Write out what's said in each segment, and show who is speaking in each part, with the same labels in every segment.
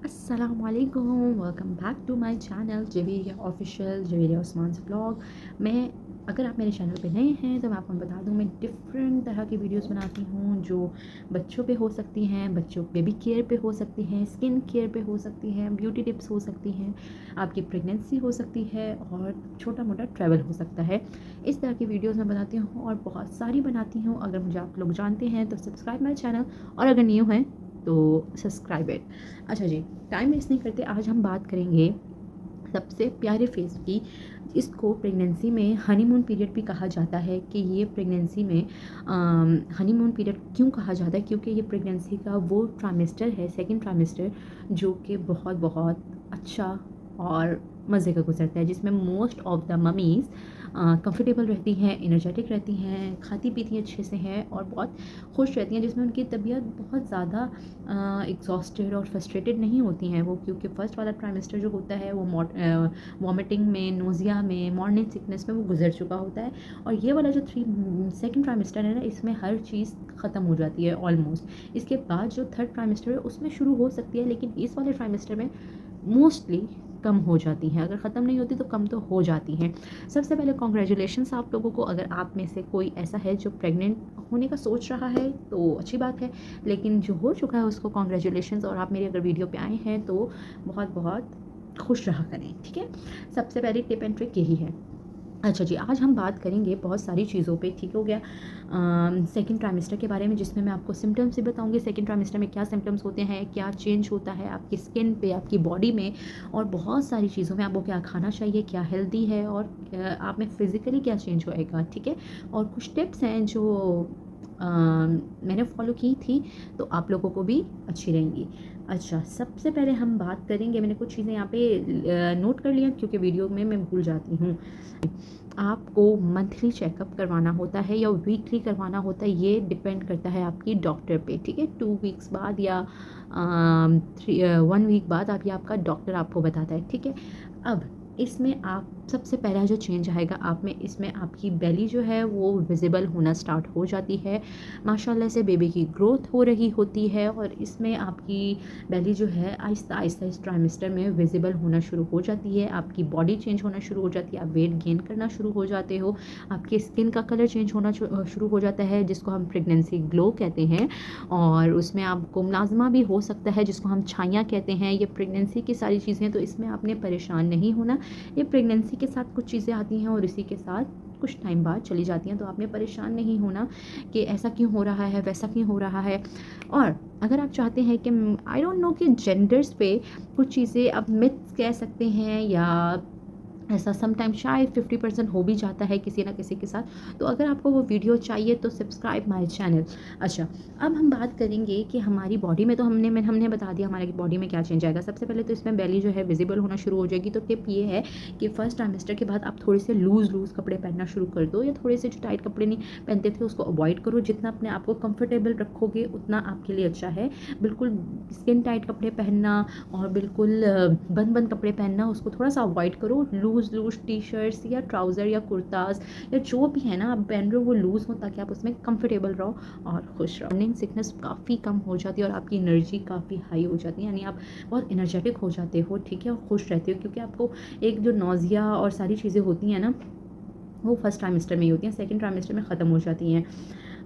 Speaker 1: अस्सलामुअलैकुम, welcome back to my channel Javeria official, Javeria Usman's vlog. मैं अगर आप मेरे चैनल पे नए हैं तो मैं आपको बता दूं, मैं डिफरेंट तरह की वीडियोस बनाती हूँ जो बच्चों पे हो सकती हैं, बच्चों बेबी केयर पे हो सकती हैं, स्किन केयर पे हो सकती हैं, ब्यूटी टिप्स हो सकती हैं, आपकी प्रेगनेंसी हो सकती है और छोटा मोटा ट्रैवल हो सकता है। इस तरह की वीडियोज़ मैं बनाती हूँ और बहुत सारी बनाती हूँ। अगर मुझे आप लोग जानते हैं तो सब्सक्राइब माई चैनल, और अगर न्यू हैं तो सब्सक्राइब इट। अच्छा जी, टाइम वेस्ट नहीं करते, आज हम बात करेंगे सबसे प्यारे फेस की। इसको प्रेगनेंसी में हनीमून पीरियड भी कहा जाता है कि ये प्रेगनेंसी में हनीमून पीरियड क्यों कहा जाता है, क्योंकि ये प्रेगनेंसी का वो ट्राइमेस्टर है, सेकंड ट्राइमेस्टर, जो कि बहुत बहुत अच्छा और मज़े का गुजरता है, जिसमें most of the mummies comfortable रहती हैं, एनर्जेटिक रहती हैं, खाती पीती अच्छे से हैं और बहुत खुश रहती हैं, जिसमें उनकी तबीयत बहुत ज़्यादा एग्जॉस्टेड और फ्रस्ट्रेटेड नहीं होती हैं वो, क्योंकि फ़र्स्ट वाला ट्राइमेस्टर जो होता है वो वॉमिटिंग में, नोज़िया में, मॉर्निंग सिकनेस में वो गुजर चुका होता है। और ये वाला जो सेकंड ट्राइमेस्टर है ना, इसमें हर चीज़ ख़त्म हो जाती है ऑलमोस्ट। इसके बाद जो थर्ड ट्राइमेस्टर है उसमें शुरू हो सकती है, लेकिन इस वाले ट्राइमेस्टर में मोस्टली कम हो जाती हैं। अगर ख़त्म नहीं होती तो कम तो हो जाती हैं। सबसे पहले कॉन्ग्रेचुलेशंस आप लोगों को, अगर आप में से कोई ऐसा है जो प्रेग्नेंट होने का सोच रहा है तो अच्छी बात है, लेकिन जो हो चुका है उसको कॉन्ग्रेचुलेशंस। और आप मेरी अगर वीडियो पे आए हैं तो बहुत बहुत खुश रहा करें, ठीक है। सबसे पहली टिप एंड ट्रिक यही है। अच्छा जी, आज हम बात करेंगे बहुत सारी चीज़ों पे, ठीक हो गया। सेकंड ट्राइमेस्टर के बारे में, जिसमें मैं आपको सिम्टम्स भी बताऊंगी, सेकंड ट्राइमेस्टर में क्या सिम्टम्स होते हैं, क्या चेंज होता है आपकी स्किन पे, आपकी बॉडी में, और बहुत सारी चीज़ों में आपको क्या खाना चाहिए, क्या हेल्दी है, और आप में फ़िज़िकली क्या चेंज होएगा, ठीक है। और कुछ टिप्स हैं जो मैंने फॉलो की थी तो आप लोगों को भी अच्छी रहेंगी। अच्छा, सबसे पहले हम बात करेंगे, मैंने कुछ चीज़ें यहाँ पे नोट कर लिया क्योंकि वीडियो में मैं भूल जाती हूँ। आपको मंथली चेकअप करवाना होता है या वीकली करवाना होता है, ये डिपेंड करता है आपकी डॉक्टर पे, ठीक है। 2 वीक्स बाद या 1 वीक बाद आप, या आपका डॉक्टर आपको बताता है, ठीक है। अब इसमें आप सबसे पहला जो चेंज आएगा आप में, इसमें आपकी बेली जो है वो विजिबल होना स्टार्ट हो जाती है। माशाल्लाह से बेबी की ग्रोथ हो रही होती है और इसमें आपकी बेली जो है आहिस्ता आहिस्ता इस ट्राइमेस्टर में विजिबल होना शुरू हो जाती है। आपकी बॉडी चेंज होना शुरू हो जाती है, आप वेट गेन करना शुरू हो जाते हो, आपकी स्किन का कलर चेंज होना शुरू हो जाता है, जिसको हम प्रेगनेंसी ग्लो कहते हैं। और उसमें आपको मुलाजमा भी हो सकता है, जिसको हम छाइयाँ कहते हैं। ये प्रेगनेंसी की सारी चीज़ें, तो इसमें आपने परेशान नहीं होना। ये प्रेगनेंसी के साथ कुछ चीज़ें आती हैं और इसी के साथ कुछ टाइम बाद चली जाती हैं, तो आपने परेशान नहीं होना कि ऐसा क्यों हो रहा है, वैसा क्यों हो रहा है। और अगर आप चाहते हैं कि आई डोंट नो कि जेंडर्स पे कुछ चीज़ें अब मिथ्स कह सकते हैं, या ऐसा समटाइम शायद 50% हो भी जाता है किसी ना किसी के साथ, तो अगर आपको वो वीडियो चाहिए तो सब्सक्राइब माय चैनल। अच्छा, अब हम बात करेंगे कि हमारी बॉडी में, तो हमने बता दिया हमारी बॉडी में क्या चेंज आएगा। सबसे पहले तो इसमें बेली जो है विजिबल होना शुरू हो जाएगी। तो टिप ये है कि फर्स्ट ट्राइमेस्टर के बाद आप थोड़े से लूज़ कपड़े पहनना शुरू कर दो, या थोड़े से जो टाइट कपड़े नहीं पहनते थे उसको अवॉइड करो। जितना अपने आप को कंफर्टेबल रखोगे उतना आपके लिए अच्छा है। बिल्कुल स्किन टाइट कपड़े पहनना और बिल्कुल बंद कपड़े पहनना, उसको थोड़ा सा अवॉइड करो। लूज़ टी शर्ट्स या ट्राउज़र या कुर्ताज़ या जो भी है ना आप पहन रहे हो वो लूज़ हो, ताकि आप उसमें कंफर्टेबल रहो और खुश रहो। मॉर्निंग सिकनेस काफ़ी कम हो जाती है और आपकी एनर्जी काफ़ी हाई हो जाती है, यानी आप बहुत एनर्जेटिक हो जाते हो, ठीक है, और खुश रहते हो, क्योंकि आपको एक जो नौजिया और सारी चीज़ें होती हैं ना, वो फर्स्ट ट्राइमेस्टर में ही होती हैं, सेकंड ट्राइमेस्टर में ख़त्म हो जाती हैं।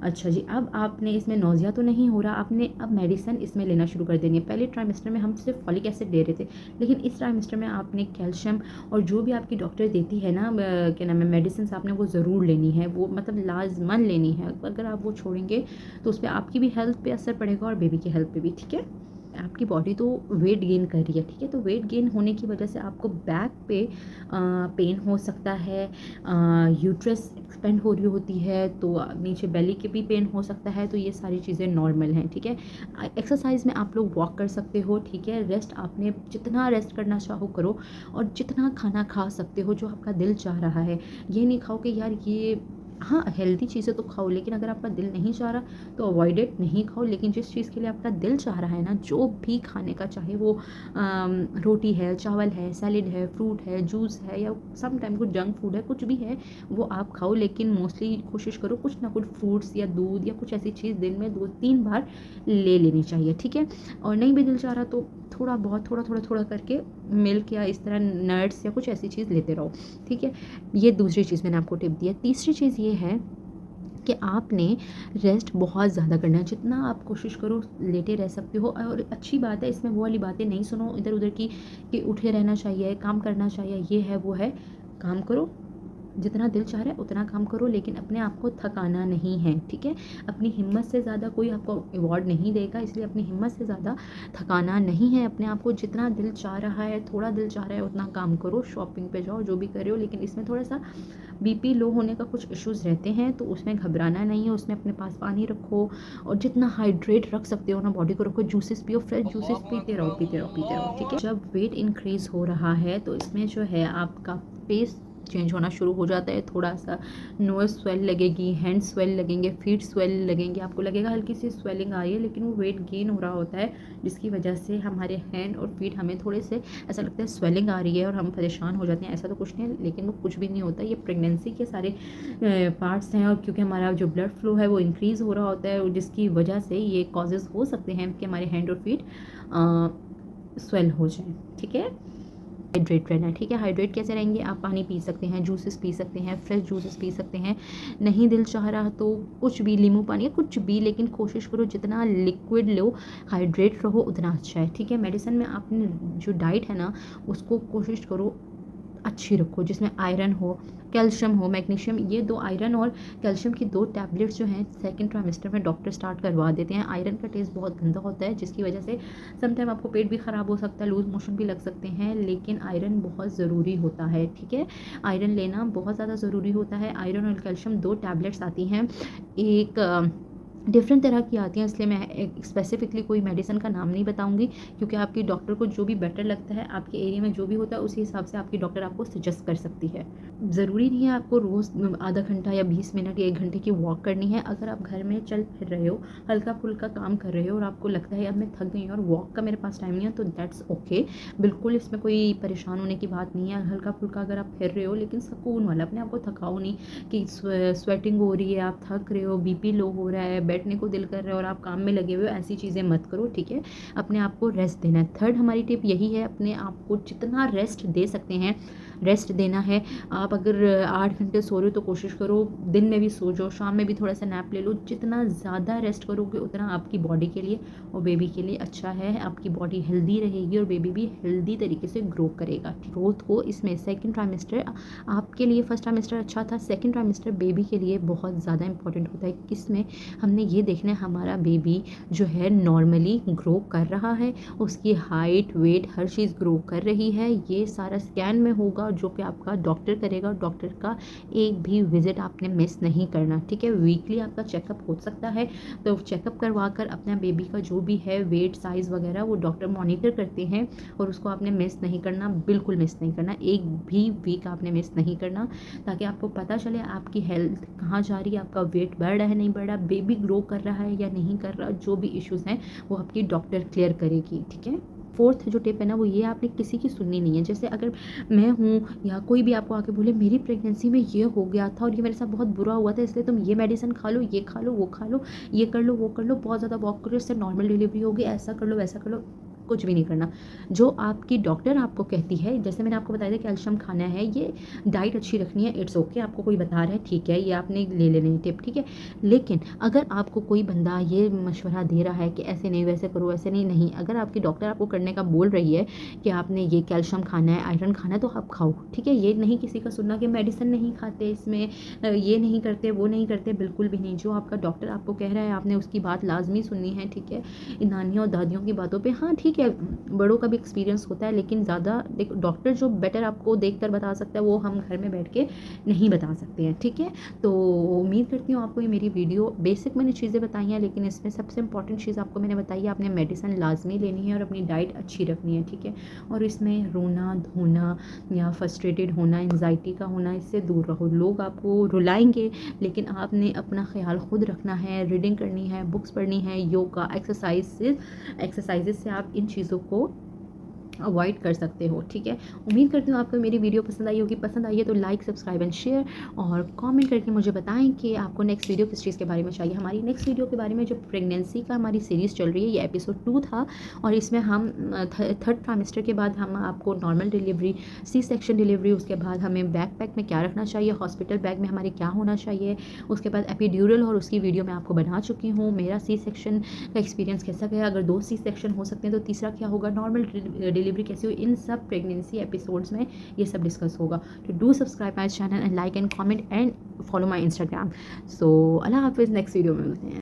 Speaker 1: अच्छा जी, अब आपने इसमें नौजिया तो नहीं हो रहा, आपने अब मेडिसिन इसमें लेना शुरू कर देनी है। पहले ट्राइमेस्टर में हम सिर्फ फॉलिक एसिड ले रहे थे, लेकिन इस ट्राइमेस्टर में आपने कैल्शियम और जो भी आपकी डॉक्टर देती है ना, क्या नाम है, मेडिसिन आपने वो ज़रूर लेनी है, वो मतलब लाजमन लेनी है। अगर आप वो छोड़ेंगे तो उस पर आपकी भी हेल्थ पे असर पड़ेगा और बेबी की हेल्थ पे भी, ठीक है। आपकी बॉडी तो वेट गेन कर रही है, ठीक है, तो वेट गेन होने की वजह से आपको बैक पे पेन हो सकता है, यूट्रस एक्सपेंड हो रही होती है तो नीचे बेली के भी पेन हो सकता है, तो ये सारी चीज़ें नॉर्मल हैं, ठीक है। एक्सरसाइज में आप लोग वॉक कर सकते हो, ठीक है। रेस्ट आपने जितना रेस्ट करना चाहो करो, और जितना खाना खा सकते हो जो आपका दिल चाह रहा है। ये नहीं खाओ कि यार ये, हाँ हेल्दी चीज़ें तो खाओ, लेकिन अगर आपका दिल नहीं चाह रहा तो अवॉइड इट, नहीं खाओ। लेकिन जिस चीज़ के लिए आपका दिल चाह रहा है ना, जो भी खाने का, चाहे वो रोटी है, चावल है, सैलेड है, फ्रूट है, जूस है, या सम टाइम कुछ जंक फूड है, कुछ भी है वो आप खाओ। लेकिन मोस्टली कोशिश करो कुछ ना कुछ फ्रूट्स या दूध या कुछ ऐसी चीज़ दिन में 2-3 बार ले लेनी चाहिए, ठीक है। और नहीं भी दिल चाह रहा तो थोड़ा बहुत थोड़ा करके मिल्क या इस तरह नट्स या कुछ ऐसी चीज़ लेते रहो, ठीक है। ये दूसरी चीज़ मैंने आपको टिप दी है। तीसरी चीज़ ये है कि आपने रेस्ट बहुत ज़्यादा करना है। जितना आप कोशिश करो लेटे रह सकते हो, और अच्छी बात है इसमें वो वाली बातें नहीं सुनो इधर उधर की कि उठे रहना चाहिए, काम करना चाहिए, ये है वो है। काम करो, जितना दिल चाह रहा है उतना काम करो, लेकिन अपने आप को थकाना नहीं है, ठीक है। अपनी हिम्मत से ज़्यादा कोई आपको अवार्ड नहीं देगा, इसलिए अपनी हिम्मत से ज़्यादा थकाना नहीं है अपने आप को। जितना दिल चाह रहा है, थोड़ा दिल चाह रहा है उतना काम करो, शॉपिंग पे जाओ, जो भी कर रहे हो, लेकिन इसमें थोड़ा सा बीपी लो होने का कुछ इश्यूज़ रहते हैं, तो उसमें घबराना नहीं है। उसमें अपने पास पानी रखो, और जितना हाइड्रेट रख सकते हो ना बॉडी को रखो। जूसेस पियो, फ्रेश जूसेस पीते रहो पीते रहो पीते रहो, ठीक है। जब वेट इंक्रीज़ हो रहा है तो इसमें जो है आपका फेस चेंज होना शुरू हो जाता है। थोड़ा सा नोज़ स्वेल लगेगी, हैंड स्वेल लगेंगे, फीट स्वेल लगेंगे, आपको लगेगा हल्की सी स्वेलिंग आ रही है, लेकिन वो वेट गेन हो रहा होता है, जिसकी वजह से हमारे हैंड और फीट हमें थोड़े से ऐसा लगता है स्वेलिंग आ रही है और हम परेशान हो जाते हैं। ऐसा तो कुछ नहीं है, लेकिन वो कुछ भी नहीं होता। ये प्रेगनेंसी के सारे पार्ट्स हैं, और क्योंकि हमारा जो ब्लड फ्लो है वो इंक्रीज़ हो रहा होता है, जिसकी वजह से ये कॉजेज़ हो सकते हैं कि हमारे हैंड और फीट स्वेल हो जाए, ठीक है। हाइड्रेट रहना है, ठीक है। हाइड्रेट कैसे रहेंगे? आप पानी पी सकते हैं, जूसेस पी सकते हैं, फ्रेश जूसेस पी सकते हैं। नहीं दिल चाह रहा तो कुछ भी, नींबू पानी या कुछ भी, लेकिन कोशिश करो जितना लिक्विड लो, हाइड्रेट रहो, उतना अच्छा है, ठीक है। मेडिसिन में आपने जो डाइट है ना उसको कोशिश करो अच्छी रखो, जिसमें आयरन हो, कैल्शियम हो, मैग्नीशियम। ये 2 आयरन और कैल्शियम की 2 टैबलेट्स जो हैं सेकंड ट्राइमेस्टर में डॉक्टर स्टार्ट करवा देते हैं। आयरन का टेस्ट बहुत गंदा होता है, जिसकी वजह से समटाइम आपको पेट भी ख़राब हो सकता है, लूज़ मोशन भी लग सकते हैं, लेकिन आयरन बहुत ज़रूरी होता है, ठीक है। आयरन लेना बहुत ज़्यादा ज़रूरी होता है। आयरन और कैल्शियम 2 टैबलेट्स आती हैं, एक डिफरेंट तरह की आती हैं, इसलिए मैं एक स्पेसिफिकली कोई मेडिसिन का नाम नहीं बताऊंगी, क्योंकि आपकी डॉक्टर को जो भी बेटर लगता है, आपके एरिया में जो भी होता है, उसी हिसाब से आपकी डॉक्टर आपको सजेस्ट कर सकती है। ज़रूरी नहीं है आपको रोज़ आधा घंटा या 20 मिनट या 1 घंटे की वॉक करनी है। अगर आप घर में चल फिर रहे हो, हल्का फुल्का काम कर रहे हो, और आपको लगता है अब मैं थक गई हूँ और वॉक का मेरे पास टाइम नहीं है, तो दैट्स ओके। बिल्कुल इसमें कोई परेशान होने की बात नहीं है। हल्का फुल्का अगर आप फिर रहे हो, लेकिन सुकून वाला, अपने आप को थकाओ नहीं कि स्वेटिंग हो रही है, आप थक रहे हो, बीपी लो हो रहा है, बैठने को दिल कर रहा है और आप काम में लगे हुए हो, ऐसी चीज़ें मत करो, ठीक है। अपने आप को रेस्ट देना है। थर्ड हमारी टिप यही है, अपने आप को जितना रेस्ट दे सकते हैं रेस्ट देना है। आप अगर 8 घंटे सो रहे हो तो कोशिश करो दिन में भी सो जाओ, शाम में भी थोड़ा सा नैप ले लो। जितना ज़्यादा रेस्ट करोगे उतना आपकी बॉडी के लिए और बेबी के लिए अच्छा है। आपकी बॉडी हेल्दी रहेगी और बेबी भी हेल्दी तरीके से ग्रो करेगा। ग्रोथ को इसमें सेकंड ट्राइमेस्टर आपके लिए, फर्स्ट ट्राइमेस्टर अच्छा था, सेकंड ट्राइमेस्टर बेबी के लिए बहुत ज़्यादा इंपॉर्टेंट होता है। किसमें हमने ये देखना है हमारा बेबी जो है नॉर्मली ग्रो कर रहा है, उसकी हाइट वेट हर चीज़ ग्रो कर रही है। ये सारा स्कैन में होगा जो कि आपका डॉक्टर करेगा। डॉक्टर का एक भी विजिट आपने मिस नहीं करना, ठीक है। वीकली आपका चेकअप हो सकता है, तो चेकअप करवा कर अपना बेबी का जो भी है वेट साइज़ वगैरह वो डॉक्टर मॉनिटर करते हैं, और उसको आपने मिस नहीं करना, बिल्कुल मिस नहीं करना। एक भी वीक आपने मिस नहीं करना, ताकि आपको पता चले आपकी हेल्थ कहाँ जा रही है, आपका वेट बढ़ रहा है नहीं बढ़ रहा, बेबी ग्रो कर रहा है या नहीं कर रहा। जो भी इश्यूज़ हैं वो आपकी डॉक्टर क्लियर करेगी, ठीक है। फोर्थ जो टिप है ना वो ये, आपने किसी की सुननी नहीं है। जैसे अगर मैं हूँ या कोई भी आपको आके बोले मेरी प्रेगनेंसी में ये हो गया था और ये मेरे साथ बहुत बुरा हुआ था, इसलिए तुम ये मेडिसिन खा लो, ये खा लो, वो खा लो, ये कर लो, वो कर लो, बहुत ज़्यादा वॉक करो, इससे नॉर्मल डिलीवरी होगी, ऐसा कर लो वैसा कर लो, कुछ भी नहीं करना। जो आपकी डॉक्टर आपको कहती है, जैसे मैंने आपको बताया था कैल्शियम खाना है, ये डाइट अच्छी रखनी है, इट्स ओके। आपको कोई बता रहा है, ठीक है, ये आपने ले लेनी टिप, ठीक है। लेकिन अगर आपको कोई बंदा ये मशवरा दे रहा है कि ऐसे नहीं वैसे करो, ऐसे नहीं, नहीं, अगर आपकी डॉक्टर आपको करने का बोल रही है कि आपने ये कैल्शियम खाना है, आयरन खाना है, तो आप खाओ, ठीक है। ये नहीं किसी का सुनना कि मेडिसिन नहीं खाते इसमें, ये नहीं करते, वो नहीं करते, बिल्कुल भी नहीं। जो आपका डॉक्टर आपको कह रहा है आपने उसकी बात लाजमी सुननी है, ठीक है। नानियों और दादियों की बातों पे हाँ ठीक है, बड़ों का भी एक्सपीरियंस होता है, लेकिन ज़्यादा डॉक्टर जो बेटर आपको देखकर बता सकता है वो हम घर में बैठ के नहीं बता सकते हैं, ठीक है। तो उम्मीद करती हूँ आपको ये मेरी वीडियो, बेसिक मैंने चीज़ें बताई हैं, लेकिन इसमें सबसे इंपॉर्टेंट चीज़ आपको मैंने बताई है, आपने मेडिसिन लाजमी लेनी है और अपनी डाइट अच्छी रखनी है, ठीक है। और इसमें रोना धोना या फ्रस्ट्रेटेड होना, एंजाइटी का होना, इससे दूर रहो। लोग आपको रुलाएंगे, लेकिन आपने अपना ख्याल खुद रखना है। रीडिंग करनी है, बुक्स पढ़नी है, योगा, एक्सरसाइजेज से आप इन चीज़ों को अवॉइड कर सकते हो, ठीक है। उम्मीद करती हूँ आपको मेरी वीडियो पसंद आई होगी। पसंद आई है तो लाइक, सब्सक्राइब एंड शेयर, और कमेंट करके मुझे बताएं कि आपको नेक्स्ट वीडियो किस चीज़ के बारे में चाहिए। हमारी नेक्स्ट वीडियो के बारे में जो प्रेगनेंसी का हमारी सीरीज़ चल रही है, ये एपिसोड 2 था, और इसमें हम थर्ड ट्राइमेस्टर के बाद हम आपको normal delivery, C section delivery, उसके बाद हमें बैकपैक में क्या रखना चाहिए, हॉस्पिटल बैग में हमारे क्या होना चाहिए, उसके बाद एपिड्यूरल, और उसकी वीडियो मैं आपको बना चुकी हूँ। मेरा सी सेक्शन का एक्सपीरियंस कैसा गया, अगर 2 सी सेक्शन हो सकते हैं तो तीसरा क्या होगा, नॉर्मल डिलीवरी कैसी हुई, इन सब प्रेगनेंसी एपिसोड्स में ये सब डिस्कस होगा। तो do subscribe my channel and like and comment and follow my Instagram. So अल्लाह हाफिज़, नेक्स्ट वीडियो में मिलते हैं।